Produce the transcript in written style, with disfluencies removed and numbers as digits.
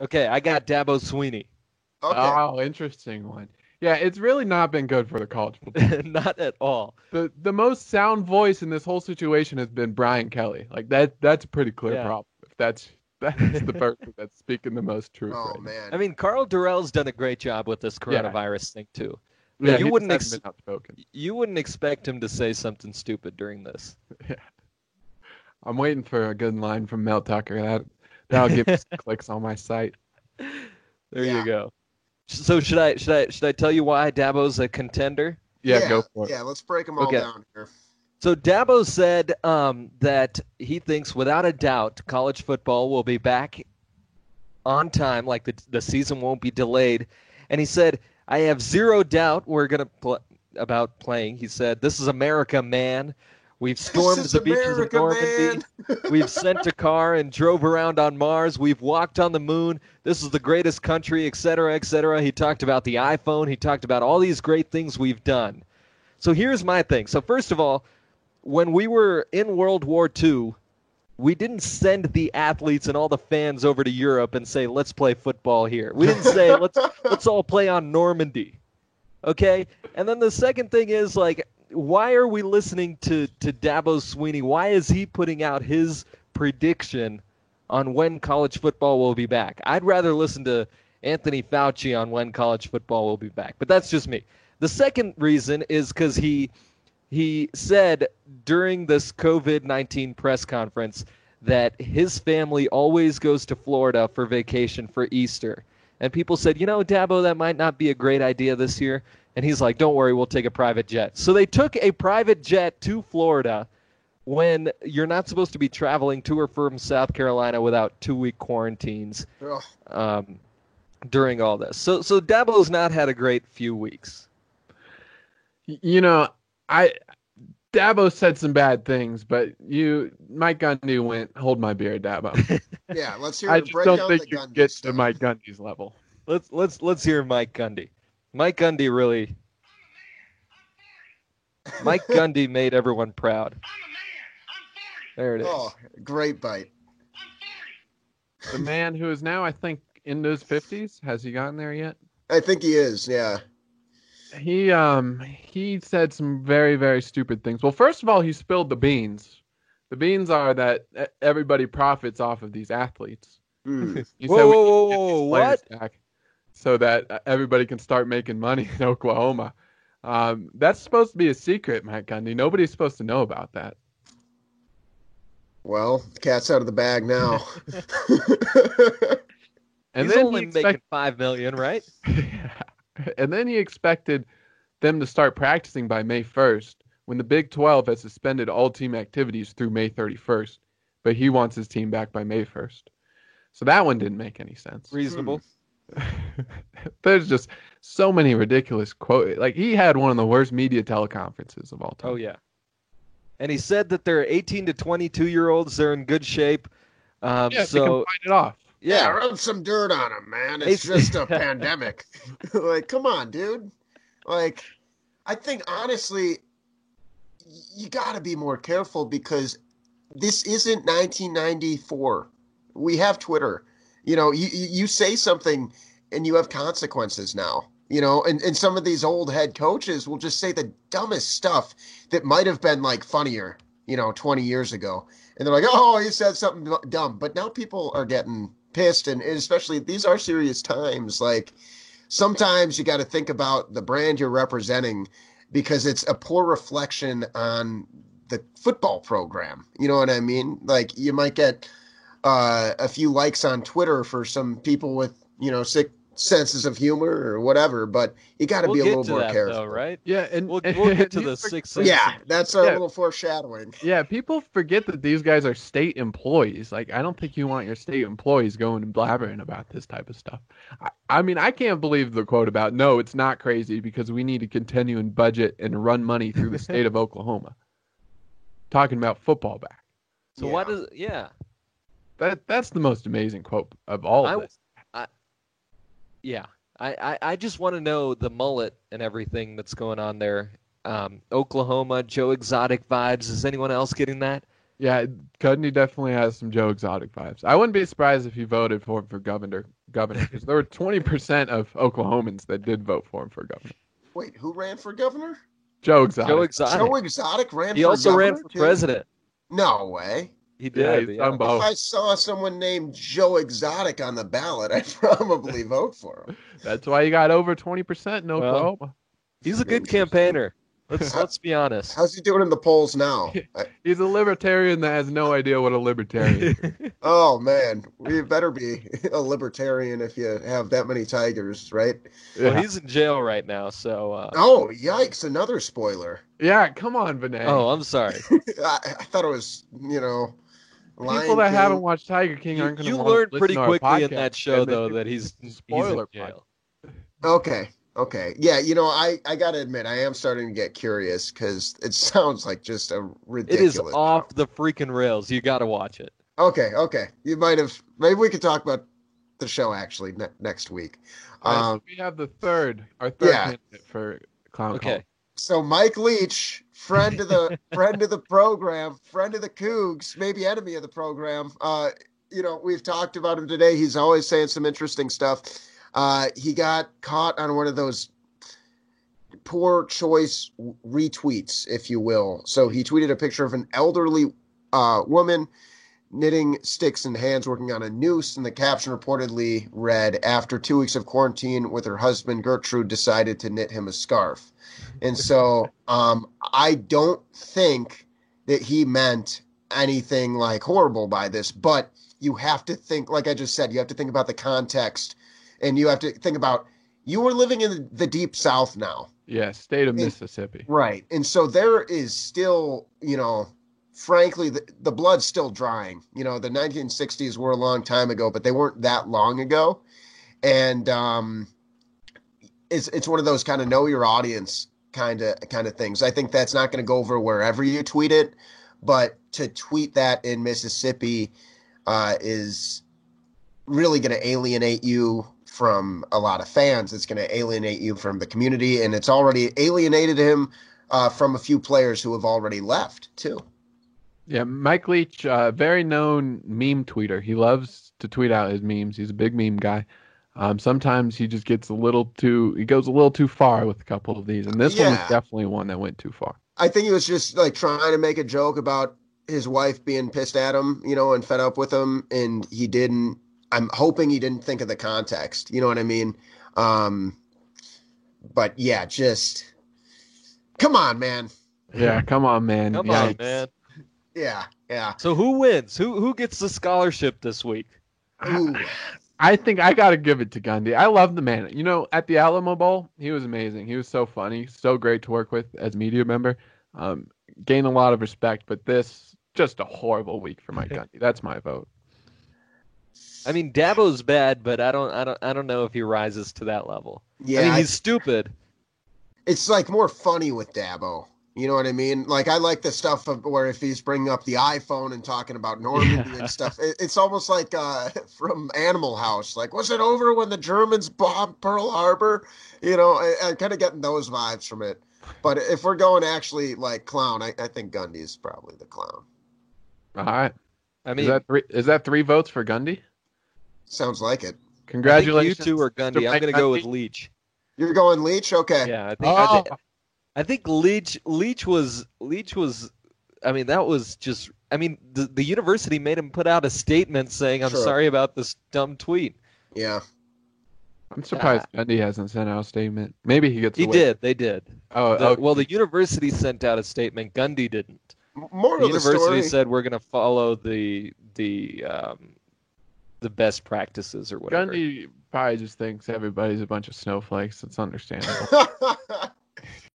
Okay, I got Dabo Sweeney. Okay. Oh, interesting one. Yeah, it's really not been good for the college football. Not at all. The most sound voice in this whole situation has been Brian Kelly. Like that's a pretty clear Yeah. problem. If that's the person that's speaking the most truth Oh right now. I man. mean, Carl Durrell's done a great job with this Yeah, coronavirus thing too. But yeah, he just hasn't been outspoken. you wouldn't expect him to say something stupid during this. Yeah. I'm waiting for a good line from Mel Tucker. That'll give me some clicks on my site. There you Yeah. go. So should I tell you why Dabo's a contender? Yeah, go for it. Yeah, let's break them all Okay. down here. So Dabo said that he thinks, without a doubt, college football will be back on time, like the season won't be delayed. And he said, I have zero doubt we're going to about playing. He said, this is America, man. We've stormed This is the beaches of America, Normandy. man. We've sent a car and drove around on Mars. We've walked on the moon. This is the greatest country, et cetera, et cetera. He talked about the iPhone. He talked about all these great things we've done. So here's my thing. So first of all, when we were in World War II, we didn't send the athletes and all the fans over to Europe and say, let's play football here. We didn't say, let's all play on Normandy. Okay? And then the second thing is, like, why are we listening to Dabo Sweeney? Why is he putting out his prediction on when college football will be back? I'd rather listen to Anthony Fauci on when college football will be back. But that's just me. The second reason is because he said during this COVID-19 press conference that his family always goes to Florida for vacation for Easter. And people said, Dabo, that might not be a great idea this year. And he's like, don't worry, we'll take a private jet. So they took a private jet to Florida when you're not supposed to be traveling to or from South Carolina without 2-week quarantines Ugh. during all this. So Dabo's not had a great few weeks. You know, I Dabo said some bad things, but Mike Gundy went, hold my beer, Dabo. Yeah, let's hear I it. just Break don't down think the you gun can get stuff. to Mike Gundy's level. Let's hear Mike Gundy. Mike Gundy made everyone proud. There it is. Oh, great bite. The man who is now, I think, into his 50s. Has he gotten there yet? I think he is, yeah. He said some very, very stupid things. Well, first of all, he spilled the beans. The beans are that everybody profits off of these athletes. Hmm. He Whoa, said we whoa, need to whoa, get these whoa, players what? back so that everybody can start making money in Oklahoma. That's supposed to be a secret, Mike Gundy. Nobody's supposed to know about that. Well, the cat's out of the bag now. And He's then only making $5 million, right? and then he expected them to start practicing by May 1st, when the Big 12 has suspended all team activities through May 31st, but he wants his team back by May 1st. So that one didn't make any sense. Reasonable. There's just so many ridiculous quotes. Like, he had one of the worst media teleconferences of all time. Oh, yeah. And he said that they're 18 to 22-year-olds. They're in good shape. Yeah, they can So, fight it off. Yeah, yeah. rub some dirt on him, man. It's just a pandemic. Like, come on, dude. Like, I think, honestly, you got to be more careful because this isn't 1994. We have Twitter. You say something and you have consequences now. And some of these old head coaches will just say the dumbest stuff that might have been like funnier, 20 years ago. And they're like, oh, he said something dumb. But now people are getting pissed. And especially these are serious times. Like, sometimes you got to think about the brand you're representing because it's a poor reflection on the football program. You know what I mean? Like, you might get a few likes on Twitter for some people with, sick senses of humor or whatever, but you got to We'll be a get little to more that, careful. though, right? Yeah, and We'll get to you the for- 6 sense. Yeah, that's a Yeah. little foreshadowing. Yeah, people forget that these guys are state employees. Like, I don't think you want your state employees going and blabbering about this type of stuff. I mean, I can't believe the quote about, no, it's not crazy because we need to continue and budget and run money through the state of Oklahoma. Talking about football back. So Yeah. what is, yeah. That's the most amazing quote of all of this. Yeah. I just want to know the mullet and everything that's going on there. Oklahoma, Joe Exotic vibes. Is anyone else getting that? Yeah, Gundy definitely has some Joe Exotic vibes. I wouldn't be surprised if he voted for him for governor, because there were 20% of Oklahomans that did vote for him for governor. Wait, who ran for governor? Joe Joe Exotic. Joe Exotic. Exotic ran He for also ran governor for too? president. No way. He Yeah, did. he's Yeah. done If both. I saw someone named Joe Exotic on the ballot, I'd probably vote for him. That's why he got over 20% in Well, Oklahoma. He's a good Interesting. campaigner. Let's be honest. How's he doing in the polls now? He's a libertarian that has no idea what a libertarian is. Oh man, you better be a libertarian if you have that many tigers, right? Well, Yeah. he's in jail right now, so. Oh, yikes! Another spoiler. Yeah, come on, Vinay. Oh, I'm sorry. I thought it was, Lion People that King. haven't watched Tiger King aren't going to You want to learned listen pretty to our quickly in podcast, that show, and they though, do that he's in spoiler jail. Okay. Yeah, I got to admit, I am starting to get curious because it sounds like just a It ridiculous. is off the freaking rails. You got to watch it. Okay. You might have. Maybe we could talk about the show actually next week. All right, so we have our third candidate for Clown Okay. Cult. So Mike Leach, friend of the program, friend of the Cougs, maybe enemy of the program. We've talked about him today. He's always saying some interesting stuff. He got caught on one of those poor choice retweets, if you will. So he tweeted a picture of an elderly woman knitting sticks in hands, working on a noose, and the caption reportedly read, "After 2 weeks of quarantine with her husband, Gertrude decided to knit him a scarf." And so I don't think that he meant anything like horrible by this, but you have to think, like I just said, you have to think about the context, and you have to think about, you are living in the deep South now. Yeah, state of Mississippi. Right. And so there is still, frankly, the blood's still drying. The 1960s were a long time ago, but they weren't that long ago. And it's one of those kind of know your audience kind of things. I think that's not going to go over wherever you tweet it, but to tweet that in Mississippi is really going to alienate you from a lot of fans. It's going to alienate you from the community, and it's already alienated him from a few players who have already left too. Yeah, Mike Leach, very known meme tweeter. He loves to tweet out his memes. He's a big meme guy. Sometimes he just gets he goes a little too far with a couple of these, and this one was definitely one that went too far. I think he was just like trying to make a joke about his wife being pissed at him, and fed up with him, and he didn't. I'm hoping he didn't think of the context. You know what I mean? But yeah, just come on, man. Yeah, come on, man. Come on, man. Yeah. So who wins? Who gets the scholarship this week? Ooh. I think I got to give it to Gundy. I love the man. At the Alamo Bowl, he was amazing. He was so funny, so great to work with as media member. Gained a lot of respect, but this just a horrible week for Mike Gundy. That's my vote. I mean, Dabo's bad, but I don't know if he rises to that level. Yeah, I mean, he's stupid. It's like more funny with Dabo. You know what I mean? Like, I like the stuff where if he's bringing up the iPhone and talking about Normandy and stuff, it's almost like from Animal House. Like, was it over when the Germans bombed Pearl Harbor? I'm kind of getting those vibes from it. But if we're going actually like clown, I think Gundy is probably the clown. All right. I mean, is that 3 votes for Gundy? Sounds like it. Congratulations. I think you two are Gundy. I'm going to go with Leach. You're going Leach? Okay. Yeah, I think Leach was. I mean, that was just. I mean, the university made him put out a statement saying, "I'm sorry about this dumb tweet." Yeah. I'm surprised Gundy hasn't sent out a statement. Maybe he gets. He did. They did. Oh, okay. Well, the university sent out a statement. Gundy didn't. Moral The university said we're going to follow the best practices or whatever. Gundy probably just thinks everybody's a bunch of snowflakes. It's understandable.